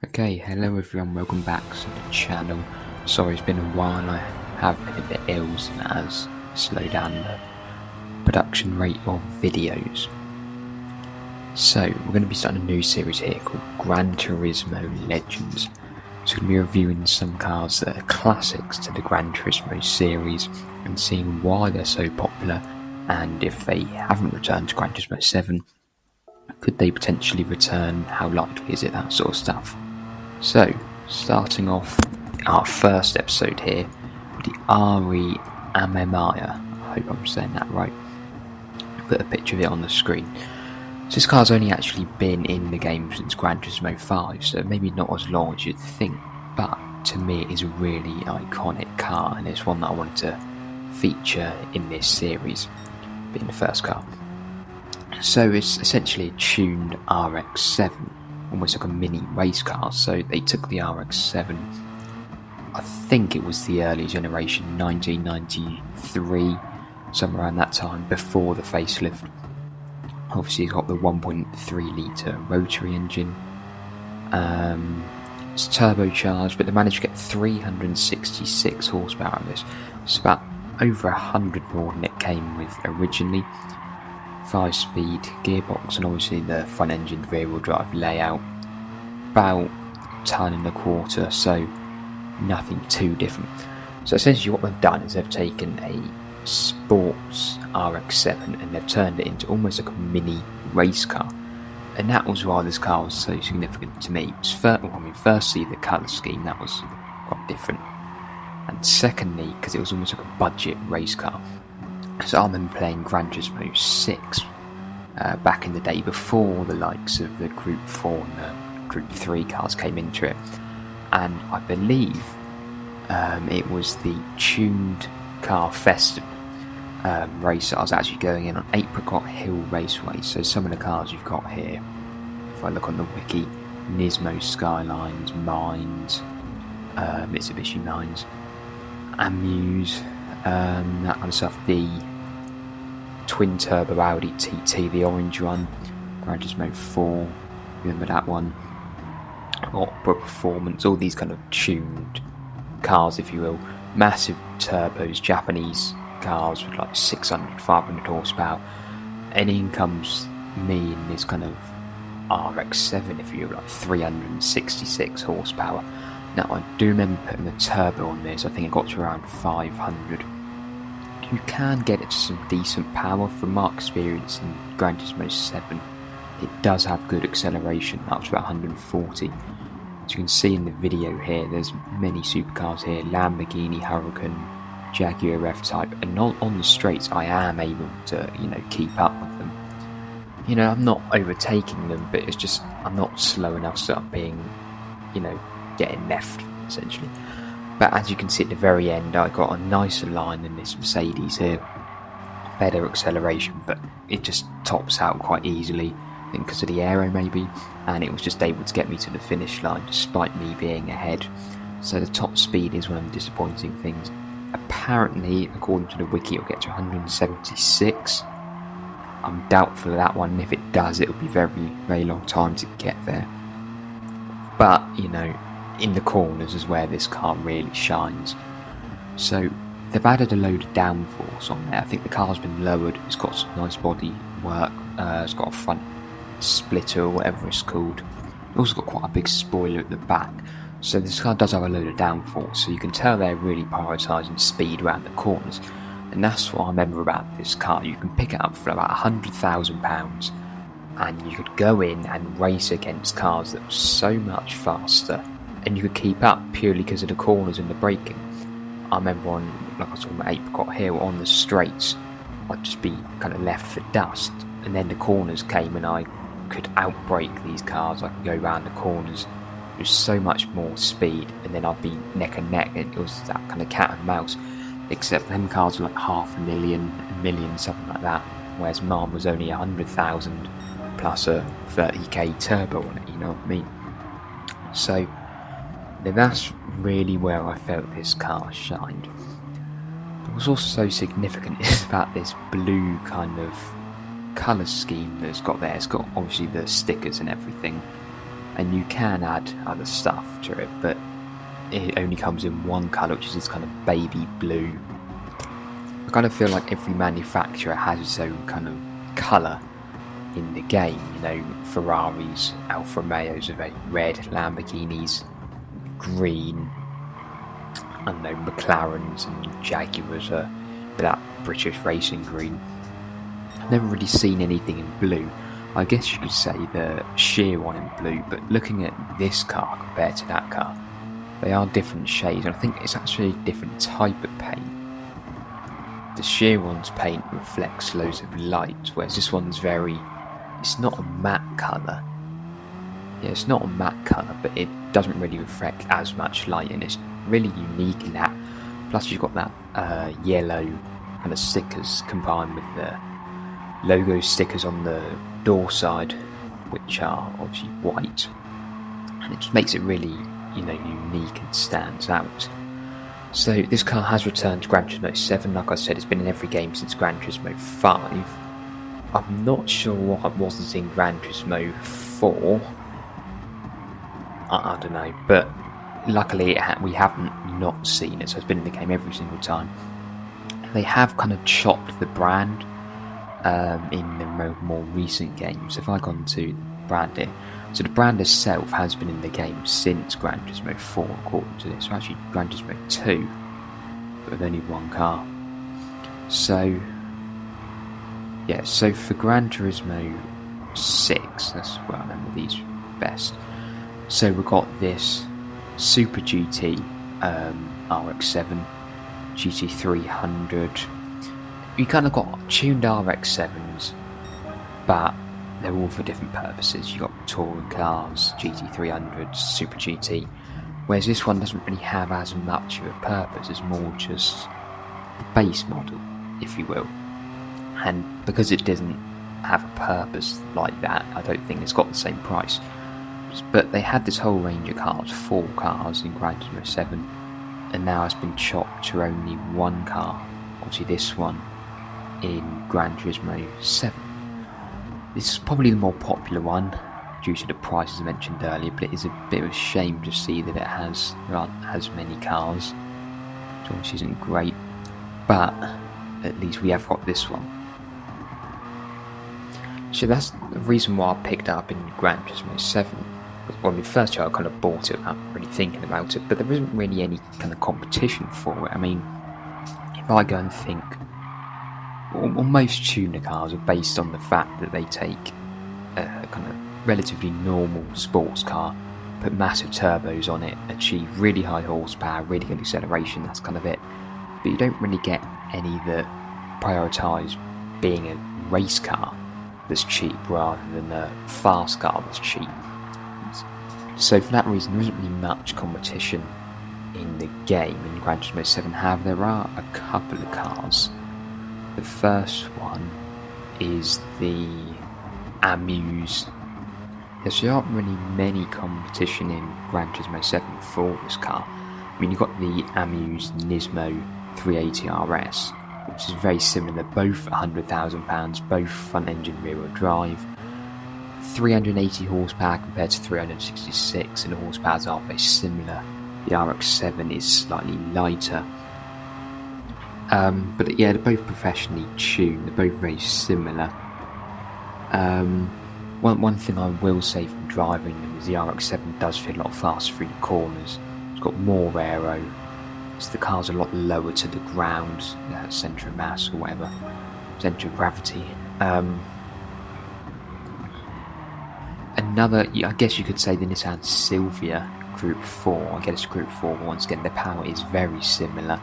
Okay, hello everyone, welcome back to the channel. Sorry it's been a while, I have been a bit ill, so that has slowed down the production rate of videos. So, we're going to be starting a new series here called Gran Turismo Legends. So we're going to be reviewing some cars that are classics to the Gran Turismo series and seeing why they're so popular, and if they haven't returned to Gran Turismo 7, could they potentially return, how likely is it, that sort of stuff. So, starting off our first episode here with the Amemiya. I hope I'm saying that right. I'll put a picture of it on the screen. So this car's only actually been in the game since Gran Turismo 5, so maybe not as long as you'd think, but to me it is a really iconic car, and it's one that I wanted to feature in this series, being the first car. So it's essentially a tuned RX-7, almost like a mini race car. So they took the RX-7, I think it was the early generation, 1993, somewhere around that time, before the facelift. Obviously it's got the 1.3 litre rotary engine. It's turbocharged, but they managed to get 366 horsepower out of this. It's about over 100 more than it came with originally. 5-speed gearbox, and obviously the front engine rear-wheel drive layout, about a tonne and a quarter, so nothing too different. So essentially what they've done is they've taken a sports RX-7 and they've turned it into almost like a mini race car, and that was why this car was so significant to me. Firstly, the colour scheme, that was quite different, and secondly, because it was almost like a budget race car. So I remember playing Gran Turismo 6 back in the day, before the likes of the Group 4 and the Group 3 cars came into it, and I believe it was the tuned car festival race that I was actually going in on Apricot Hill Raceway. So some of the cars you've got here, if I look on the wiki, Nismo Skylines, Mines, Mitsubishi Mines, Amuse, that kind of stuff, the twin turbo Audi TT, the orange one, Gran Turismo 4, remember that one, Opera Performance, all these kind of tuned cars, if you will, massive turbos, Japanese cars with like 600, 500 horsepower, and in comes me in this kind of RX-7, if you will, like 366 horsepower. Now I do remember putting the turbo on this, I think it got to around 500. You can get it to some decent power. From my experience in Gran Turismo 7, it does have good acceleration, up to about 140. As you can see in the video here, there's many supercars here, Lamborghini Huracan, Jaguar F-Type, and on the straights I am able to, keep up with them. I'm not overtaking them, but it's just, I'm not slow enough, so I'm being, getting left, essentially. But as you can see at the very end, I got a nicer line than this Mercedes here. Better acceleration, but it just tops out quite easily, I think because of the aero maybe, and it was just able to get me to the finish line despite me being ahead. So the top speed is one of the disappointing things. Apparently, according to the wiki, it'll get to 176. I'm doubtful of that one, and if it does, it'll be very, very long time to get there. But, in the corners is where this car really shines. So they've added a load of downforce on there. I think the car's been lowered, it's got some nice body work, it's got a front splitter or whatever it's called. It's also got quite a big spoiler at the back. So this car does have a load of downforce, so you can tell they're really prioritising speed around the corners. And that's what I remember about this car. You can pick it up for about £100,000 and you could go in and race against cars that were so much faster, and you could keep up purely because of the corners and the braking. I remember like I was talking about Apricot Hill, on the straights, I'd just be kind of left for dust, and then the corners came and I could outbrake these cars. I could go around the corners with so much more speed, and then I'd be neck and neck, and it was that kind of cat and mouse, except them cars were like 500,000, a million, something like that, whereas mine was only 100,000 plus a 30k turbo on it, you know what I mean? So that's really where I felt this car shined. But what's also so significant is about this blue kind of colour scheme that it's got there. It's got obviously the stickers and everything, and you can add other stuff to it, but it only comes in one colour, which is this kind of baby blue. I kind of feel like every manufacturer has its own kind of colour in the game. You know, Ferraris, Alfa Romeos are very red, Lamborghinis green, I don't know, McLarens and Jaguars are that British racing green. I've never really seen anything in blue. I guess you could say the Chiron in blue, but looking at this car compared to that car, they are different shades, and I think it's actually a different type of paint. The Chiron's paint reflects loads of light, whereas this one's it's not a matte colour. Yeah, it's not a matte colour, but it doesn't really reflect as much light, and it's really unique in that. Plus you've got that yellow kind of stickers combined with the logo stickers on the door side, which are obviously white, and it just makes it really, unique and stands out. So this car has returned to Gran Turismo 7. Like I said, it's been in every game since Gran Turismo 5. I'm not sure why it wasn't in Gran Turismo 4. I don't know, but luckily we haven't not seen it, so it's been in the game every single time. They have kind of chopped the brand in the more recent games. If I go on to the brand here, so the brand itself has been in the game since Gran Turismo 4, according to this, or actually Gran Turismo 2, but with only one car. So, yeah, so for Gran Turismo 6, that's where I remember these best. So we've got this Super GT RX-7, GT300. You kind of got tuned RX-7s, but they're all for different purposes. You've got touring cars, GT300s, Super GT, whereas this one doesn't really have as much of a purpose. It's more just the base model, if you will. And because it doesn't have a purpose like that, I don't think it's got the same price. But they had this whole range of cars, 4 cars in Gran Turismo 7, and now it's been chopped to only one car, obviously this one, in Gran Turismo 7. This is probably the more popular one due to the prices mentioned earlier, but it is a bit of a shame to see that there aren't as many cars, which isn't great, but at least we have got this one. So that's the reason why I picked it up in Gran Turismo 7. Well, the first year I kind of bought it without really thinking about it, but there isn't really any kind of competition for it. I mean, if I go and think, well, most tuner cars are based on the fact that they take a kind of relatively normal sports car, put massive turbos on it, achieve really high horsepower, really good acceleration, that's kind of it. But you don't really get any that prioritise being a race car that's cheap rather than a fast car that's cheap. So for that reason, there isn't really much competition in the game in Gran Turismo 7. However, there are a couple of cars. The first one is the Amemiya. There aren't really many competition in Gran Turismo 7 for this car. I mean, you've got the Amemiya Nismo 380 RS, which is very similar, both £100,000, both front engine rear wheel drive, 380 horsepower compared to 366, and the horsepowers are very similar. The RX-7 is slightly lighter, but yeah, they're both professionally tuned, they're both very similar. One thing I will say from driving them is the RX-7 does feel a lot faster through the corners. It's got more aero, so the car's a lot lower to the ground, centre of mass or whatever, centre of gravity. Another, I guess you could say the Nissan Silvia Group 4. I guess Group 4, once again, the power is very similar.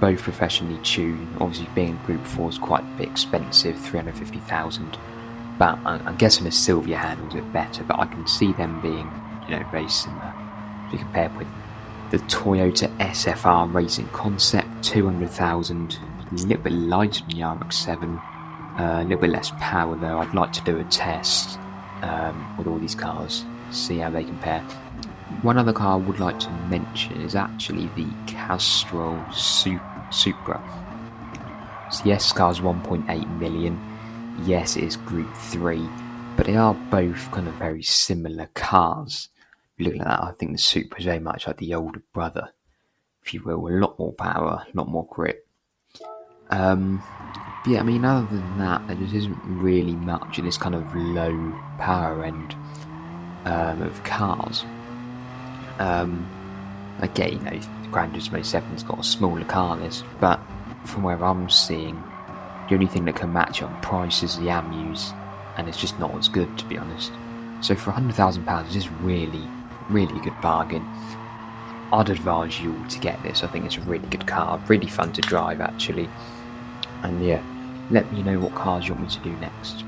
Both professionally tuned. Obviously, being Group 4 is quite a bit expensive, 350,000. But I'm guessing the Silvia handles it better. But I can see them being, very similar. If you compare with the Toyota SFR Racing Concept, 200,000, a little bit lighter than the RX-7. A little bit less power though. I'd like to do a test with all these cars, see how they compare. One other car I would like to mention is actually the Castrol Supra. So yes, this car's 1.8 million. Yes, it is Group 3, but but they are both kind of very similar cars. Looking at that, I think the Supra is very much like the older brother, if you will, a lot more power, a lot more grip. But yeah, I mean, other than that, there just isn't really much in this kind of low power end of cars. Again, you know, Gran Turismo 7's got a smaller car list, but from where I'm seeing, the only thing that can match on price is the Amemiya, and it's just not as good, to be honest. So for £100,000, it's just really, really good bargain. I'd advise you all to get this. I think it's a really good car, really fun to drive actually. And yeah, let me know what cars you want me to do next.